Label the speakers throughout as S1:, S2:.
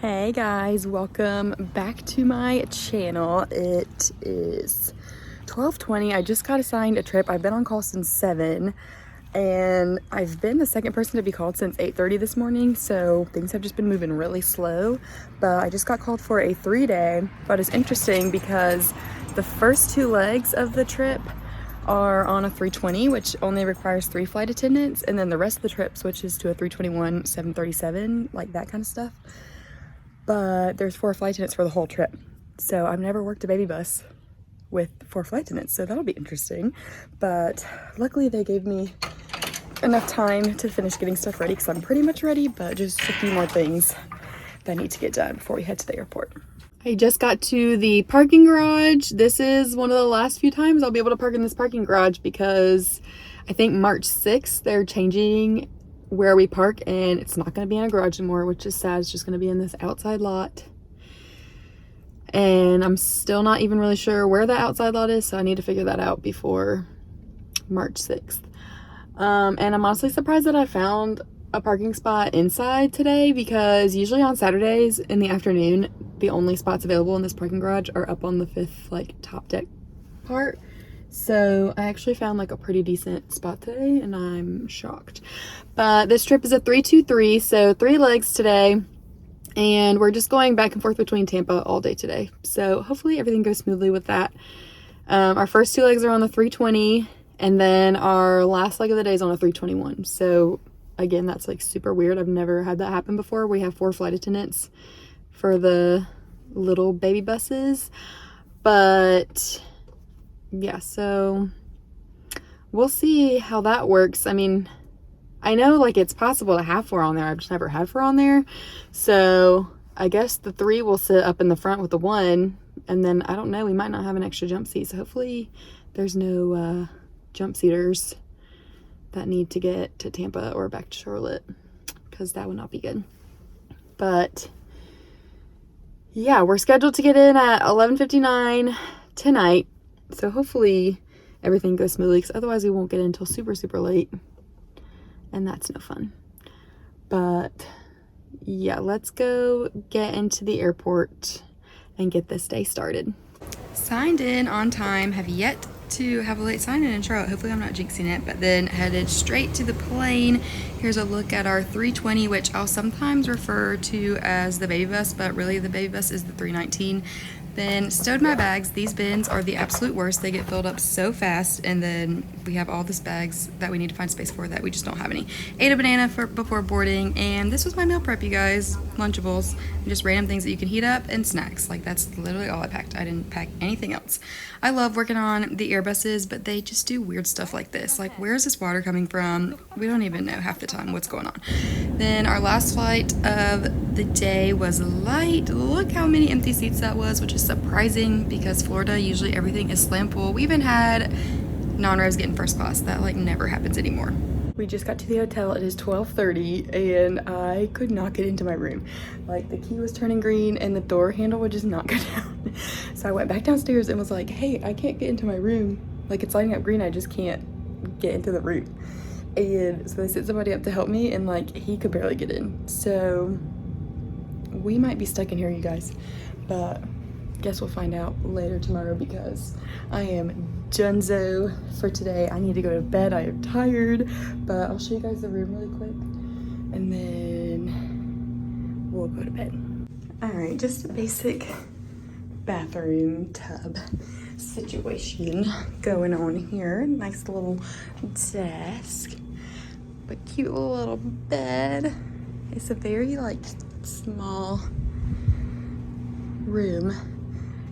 S1: Hey guys, welcome back to my channel. It is 12:20. I just got assigned a trip. I've been on call since 7 and I've been the second person to be called since 8:30 this morning, so things have just been moving really slow. But I just got called for a 3-day. But it's interesting because the first 2 legs of the trip are on a 320, which only requires 3 flight attendants, and then the rest of the trip switches to a 321, 737, like that kind of stuff. But there's 4 flight attendants for the whole trip. So I've never worked a baby bus with 4 flight attendants, so that'll be interesting. But luckily they gave me enough time to finish getting stuff ready because I'm pretty much ready, but just a few more things that I need to get done before we head to the airport. I just got to the parking garage. This is one of the last few times I'll be able to park in this parking garage because I think March 6th they're changing where we park and it's not going to be in a garage anymore, which is sad. It's just going to be in this outside lot, and I'm still not even really sure where the outside lot is, so I need to figure that out before March 6th. And I'm honestly surprised that I found a parking spot inside today, because usually on Saturdays in the afternoon the only spots available in this parking garage are up on the 5th like top deck part. So I actually found like a pretty decent spot today and I'm shocked. But this trip is a 323, so 3 legs today, and we're just going back and forth between Tampa all day today. So hopefully everything goes smoothly with that. Our first 2 legs are on the 320, and then our last leg of the day is on a 321. So again, that's like super weird. I've never had that happen before. We have 4 flight attendants for the little baby buses, but yeah, so we'll see how that works. I mean, I know like it's possible to have 4 on there. I've just never had 4 on there. So I guess the 3 will sit up in the front with the 1, and then I don't know, we might not have an extra jump seat. So hopefully there's no jump seaters that need to get to Tampa or back to Charlotte, because that would not be good. But yeah, we're scheduled to get in at 11:59 tonight. So hopefully everything goes smoothly, because otherwise we won't get in until super, super late. And that's no fun. But yeah, let's go get into the airport and get this day started. Signed in on time, have yet to have a late sign-in in Charlotte. Hopefully I'm not jinxing it, but then headed straight to the plane. Here's a look at our 320, which I'll sometimes refer to as the baby bus, but really the baby bus is the 319. Then stowed my bags. These bins are the absolute worst. They get filled up so fast, and then we have all these bags that we need to find space for that we just don't have any. Ate a banana before boarding, and this was my meal prep, you guys. Lunchables, and just random things that you can heat up, and snacks. Like, that's literally all I packed. I didn't pack anything else. I love working on the Airbuses, but they just do weird stuff like this. Like, where's this water coming from? We don't even know half the time what's going on. Then our last flight of the day was light. Look how many empty seats that was, which is surprising because Florida, usually everything is slam full. We even had non-res get in first class. That like never happens anymore. We just got to the hotel. It is 12:30 and I could not get into my room. Like, the key was turning green and the door handle would just not go down. So I went back downstairs and was like, hey, I can't get into my room. Like, it's lighting up green, I just can't get into the room. And so they sent somebody up to help me, and like, he could barely get in. So we might be stuck in here, you guys, but guess we'll find out later tomorrow, because I am donezo for today. I need to go to bed. I am tired, but I'll show you guys the room really quick and then we'll go to bed. All right, just a basic bathroom tub situation going on here. Nice little desk, but cute little bed. It's a very like small room,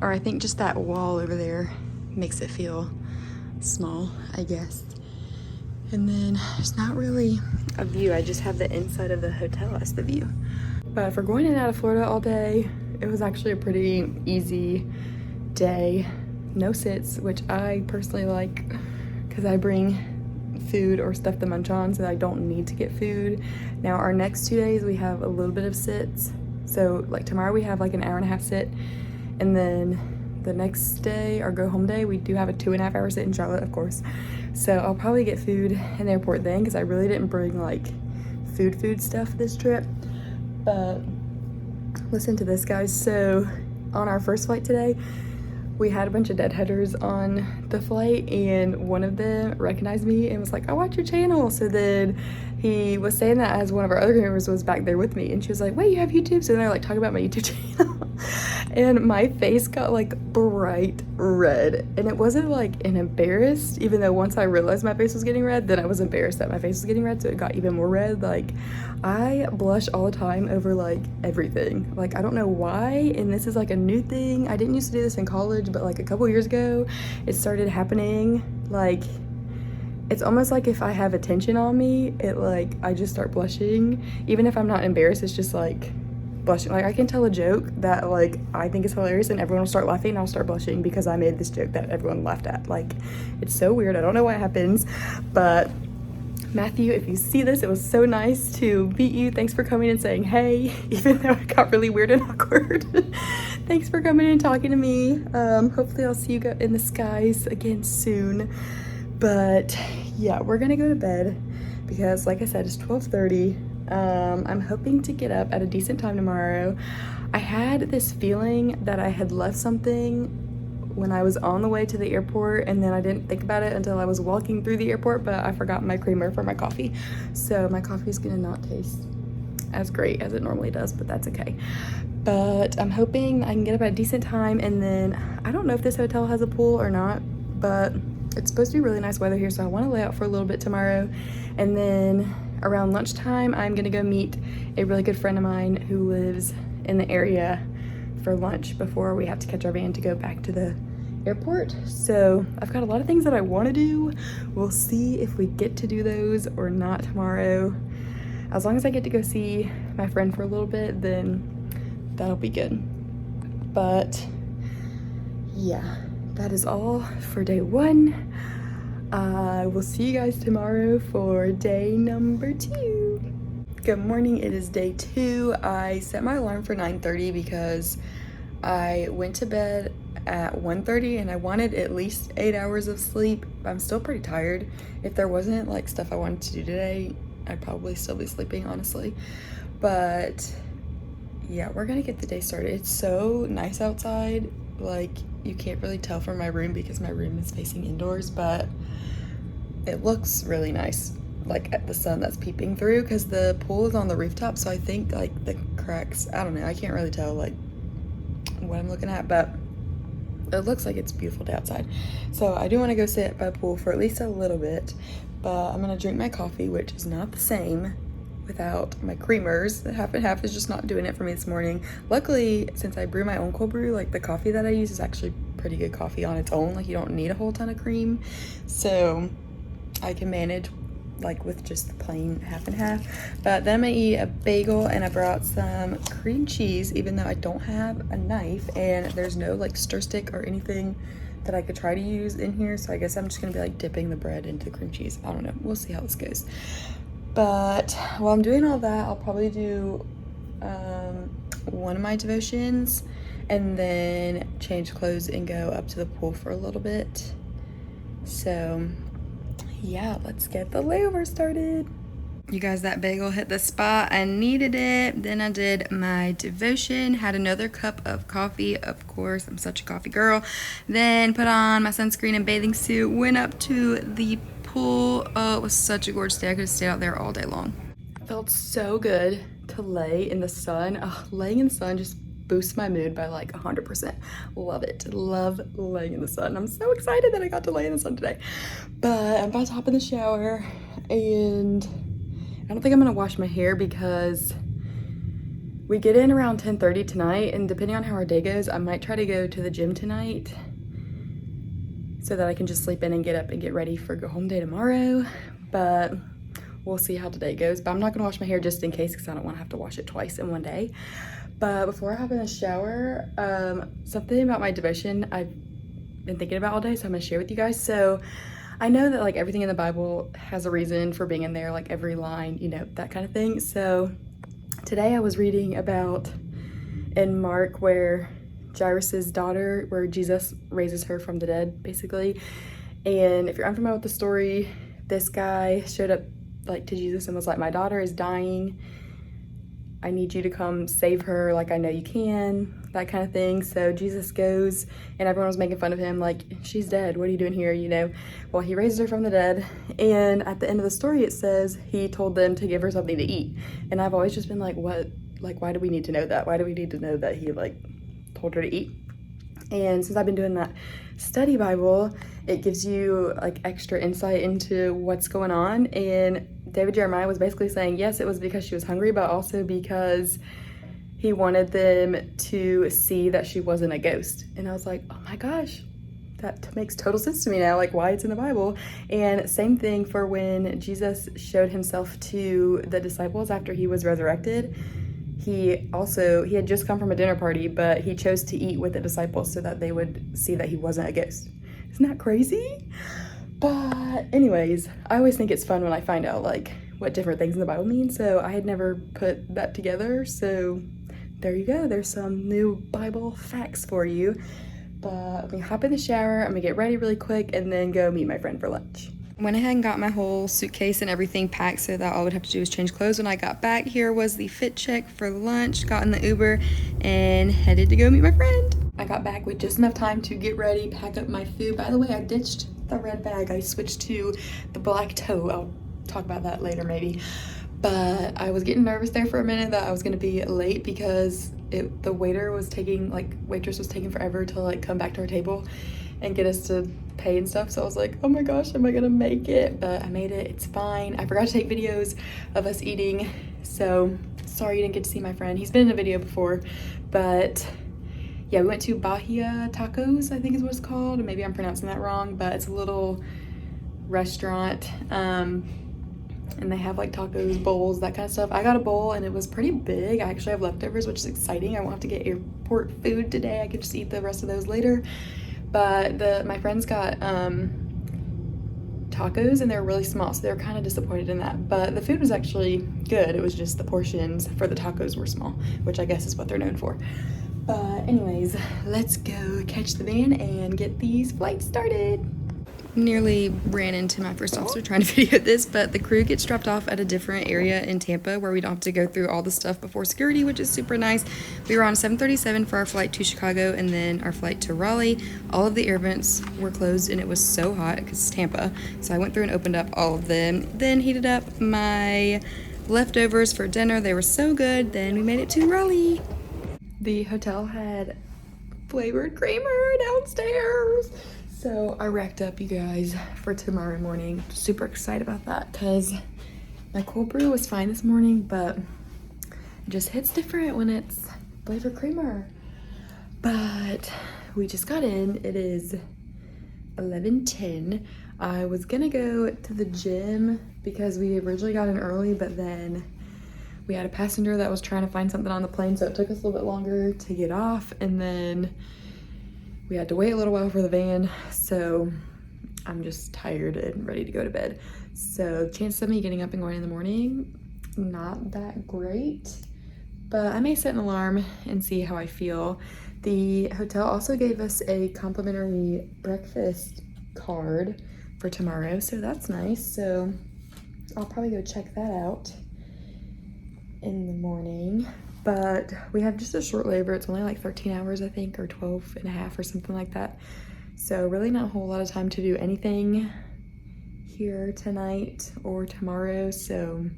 S1: or I think just that wall over there makes it feel small, I guess. And then there's not really a view. I just have the inside of the hotel as the view. But for going in and out of Florida all day, it was actually a pretty easy day. No sits, which I personally like, because I bring food or stuff to munch on, so I don't need to get food. Now our next 2 days we have a little bit of sits. So like tomorrow we have like an 1.5-hour sit, and then the next day, our go home day, we do have a 2.5-hour sit in Charlotte, of course. So I'll probably get food in the airport then, because I really didn't bring like food stuff this trip. But Listen to this, guys. So on our first flight today, we had a bunch of deadheaders on the flight, and one of them recognized me and was like, I watch your channel. So then he was saying that as one of our other members was back there with me, and she was like, wait, you have YouTube? So then they're like talking about my YouTube channel. And my face got like bright red, and it wasn't like an embarrassed, even though once I realized my face was getting red, then I was embarrassed that my face was getting red, so it got even more red. Like, I blush all the time over like everything. Like, I don't know why, and this is like a new thing. I didn't used to do this in college, but like a couple years ago it started happening. Like, it's almost like if I have attention on me, it like I just start blushing. Even if I'm not embarrassed, it's just like blushing. Like, I can tell a joke that like I think is hilarious and everyone will start laughing, and I'll start blushing because I made this joke that everyone laughed at. Like, it's so weird. I don't know why it happens. But Matthew, if you see this, it was so nice to meet you. Thanks for coming and saying hey, even though it got really weird and awkward. Thanks for coming and talking to me. Hopefully I'll see you in the skies again soon. But yeah, we're gonna go to bed because, like I said, it's 12:30. I'm hoping to get up at a decent time tomorrow. I had this feeling that I had left something when I was on the way to the airport, and then I didn't think about it until I was walking through the airport, but I forgot my creamer for my coffee. So my coffee is gonna not taste as great as it normally does, but that's okay. But I'm hoping I can get up at a decent time, and then I don't know if this hotel has a pool or not, but it's supposed to be really nice weather here, so I want to lay out for a little bit tomorrow. And then around lunchtime, I'm gonna go meet a really good friend of mine who lives in the area for lunch before we have to catch our van to go back to the airport. So I've got a lot of things that I want to do. We'll see if we get to do those or not tomorrow. As long as I get to go see my friend for a little bit, then that'll be good. But yeah, that is all for day one. I will see you guys tomorrow for day number 2. Good morning, it is day 2. I set my alarm for 9:30 because I went to bed at 1:30 and I wanted at least 8 hours of sleep. I'm still pretty tired. If there wasn't like stuff I wanted to do today, I'd probably still be sleeping, honestly. But yeah, we're gonna get the day started. It's so nice outside. Like, you can't really tell from my room because my room is facing indoors, but it looks really nice, like at the sun that's peeping through, because the pool is on the rooftop, so I think like the cracks, I don't know, I can't really tell like what I'm looking at, but it looks like it's a beautiful day outside. So I do want to go sit by the pool for at least a little bit, but I'm gonna drink my coffee, which is not the same without my creamers. The half and half is just not doing it for me this morning. Luckily, since I brew my own cold brew, like the coffee that I use is actually pretty good coffee on its own. Like, you don't need a whole ton of cream, so I can manage like with just the plain half and half. But then I'm gonna eat a bagel, and I brought some cream cheese, even though I don't have a knife and there's no like stir stick or anything that I could try to use in here. So I guess I'm just gonna be like dipping the bread into cream cheese. I don't know, we'll see how this goes. But while I'm doing all that, I'll probably do one of my devotions and then change clothes and go up to the pool for a little bit. So yeah, let's get the layover started. You guys, that bagel hit the spot. I needed it. Then I did my devotion, had another cup of coffee, of course, I'm such a coffee girl. Then put on my sunscreen and bathing suit, went up to the pool. Oh, it was such a gorgeous day. I could have stayed out there all day long. It felt so good to lay in the sun. Laying in the sun just boosts my mood by like 100%. Love it. Love laying in the sun. I'm so excited that I got to lay in the sun today. But I'm about to hop in the shower, and I don't think I'm gonna wash my hair because we get in around 10:30 tonight, and depending on how our day goes, I might try to go to the gym tonight so that I can just sleep in and get up and get ready for go home day tomorrow. But we'll see how today goes. But I'm not gonna wash my hair just in case, because I don't want to have to wash it twice in one day. But before I hop in the shower, something about my devotion I've been thinking about all day, so I'm gonna share with you guys. So I know that like everything in the Bible has a reason for being in there, like every line, you know, that kind of thing. So today I was reading about in Mark where Jairus's daughter, where Jesus raises her from the dead, basically. And if you're unfamiliar with the story, this guy showed up like to Jesus and was like, my daughter is dying. I need you to come save her, like I know you can, that kind of thing. So Jesus goes, and everyone was making fun of him, like, she's dead, what are you doing here, you know? Well, he raised her from the dead, and at the end of the story it says he told them to give her something to eat. And I've always just been like, what, like, why do we need to know that? Why do we need to know that he like told her to eat? And since I've been doing that study Bible, it gives you like extra insight into what's going on. And David Jeremiah was basically saying, yes, it was because she was hungry, but also because he wanted them to see that she wasn't a ghost. And I was like, oh my gosh, that makes total sense to me now, like why it's in the Bible. And same thing for when Jesus showed himself to the disciples after he was resurrected. He had just come from a dinner party, but he chose to eat with the disciples so that they would see that he wasn't a ghost. Isn't that crazy? But anyways, I always think it's fun when I find out like what different things in the Bible mean. So I had never put that together. So there you go. There's some new Bible facts for you. But let me hop in the shower. I'm gonna get ready really quick and then go meet my friend for lunch. Went ahead and got my whole suitcase and everything packed so that all I would have to do was change clothes when I got back. Here was the fit check for lunch, got in the Uber, and headed to go meet my friend. I got back with just enough time to get ready, pack up my food. By the way, I ditched the red bag. I switched to the black tote. I'll talk about that later maybe. But I was getting nervous there for a minute that I was gonna be late because the waitress was taking forever to like come back to our table and get us to pay and stuff. So I was like, oh my gosh, am I gonna make it? But I made it, it's fine. I forgot to take videos of us eating. So sorry you didn't get to see my friend. He's been in a video before, but yeah, we went to Bahia Tacos, I think is what it's called. Maybe I'm pronouncing that wrong, but it's a little restaurant. And they have like tacos, bowls, that kind of stuff. I got a bowl and it was pretty big. I actually have leftovers, which is exciting. I won't have to get airport food today. I could just eat the rest of those later. But my friends got tacos and they're really small, so they're kind of disappointed in that. But the food was actually good. It was just the portions for the tacos were small, which I guess is what they're known for. But anyways, let's go catch the van and get these flights started. Nearly ran into my first officer trying to video this, but the crew gets dropped off at a different area in Tampa where we don't have to go through all the stuff before security, which is super nice. We were on 737 for our flight to Chicago and then our flight to Raleigh. All of the air vents were closed and it was so hot because it's Tampa. So I went through and opened up all of them, then heated up my leftovers for dinner. They were so good. Then we made it to Raleigh. The hotel had flavored creamer downstairs. So I racked up, you guys, for tomorrow morning. Super excited about that because my cold brew was fine this morning, but it just hits different when it's flavored creamer. But we just got in. It is 11:10. I was gonna go to the gym because we originally got in early, but then we had a passenger that was trying to find something on the plane, so it took us a little bit longer to get off, and then we had to wait a little while for the van, so I'm just tired and ready to go to bed. So chances of me getting up and going in the morning, not that great, but I may set an alarm and see how I feel. The hotel also gave us a complimentary breakfast card for tomorrow, so that's nice. So I'll probably go check that out in the morning. But we have just a short layover. It's only like 13 hours, I think, or 12 and a half or something like that. So really not a whole lot of time to do anything here tonight or tomorrow. So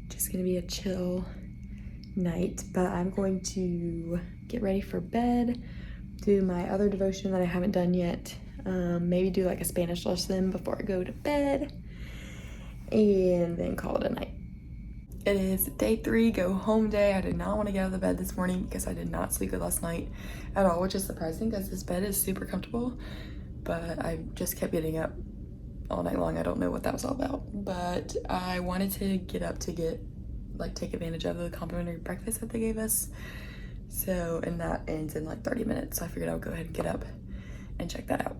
S1: just gonna be a chill night. But I'm going to get ready for bed, do my other devotion that I haven't done yet. Maybe do like a Spanish lesson before I go to bed, and then call it a night. It is day 3, go home day. I did not want to get out of the bed this morning because I did not sleep good last night at all, which is surprising because this bed is super comfortable, but I just kept getting up all night long. I don't know what that was all about, but I wanted to get up to take advantage of the complimentary breakfast that they gave us. So, and that ends in like 30 minutes. So I figured I would go ahead and get up and check that out.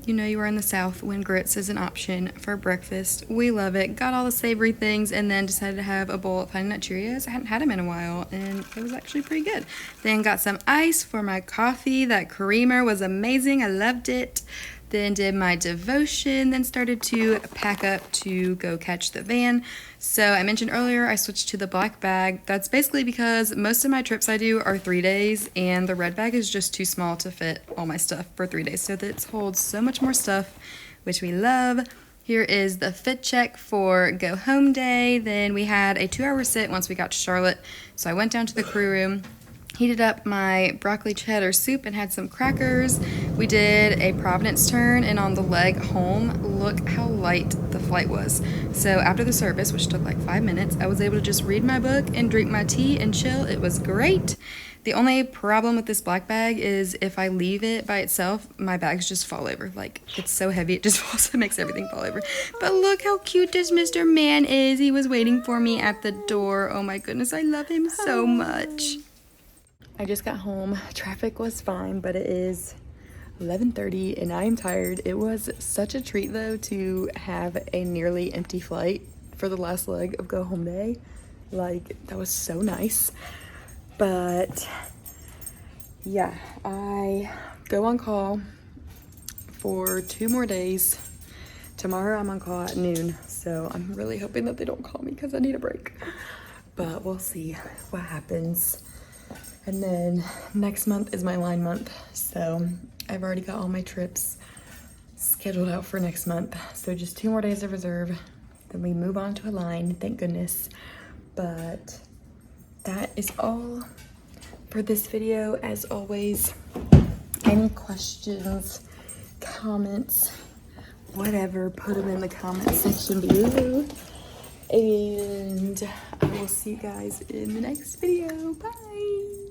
S1: You know you are in the South when grits is an option for breakfast. We love it. Got all the savory things and then decided to have a bowl of Honey Nut Cheerios. I hadn't had them in a while and it was actually pretty good. Then got some ice for my coffee. That creamer was amazing. I loved it. then did my devotion, then started to pack up to go catch the van. So I mentioned earlier I switched to the black bag. That's basically because most of my trips I do are 3 days, and the red bag is just too small to fit all my stuff for 3 days. So that holds so much more stuff, which we love. Here is the fit check for go home day. Then we had a 2-hour sit once we got to Charlotte. So I went down to the crew room, heated up my broccoli cheddar soup and had some crackers. We did a Providence turn, and on the leg home, look how light the flight was. So after the service, which took like 5 minutes, I was able to just read my book and drink my tea and chill. It was great. The only problem with this black bag is if I leave it by itself, my bags just fall over. Like, it's so heavy, it just falls, it makes everything fall over. But look how cute this Mr. Man is. He was waiting for me at the door. Oh my goodness, I love him so much. I just got home. Traffic was fine, but it is 11:30 and I am tired. It was such a treat though to have a nearly empty flight for the last leg of go home day. Like, that was so nice. But yeah, I go on call for 2 more days. Tomorrow I'm on call at noon, so I'm really hoping that they don't call me because I need a break. But we'll see what happens. And then next month is my line month, so I've already got all my trips scheduled out for next month. So just 2 more days of reserve, then we move on to a line, thank goodness. But that is all for this video. As always, any questions, comments, whatever, put them in the comment section below. And I will see you guys in the next video. Bye.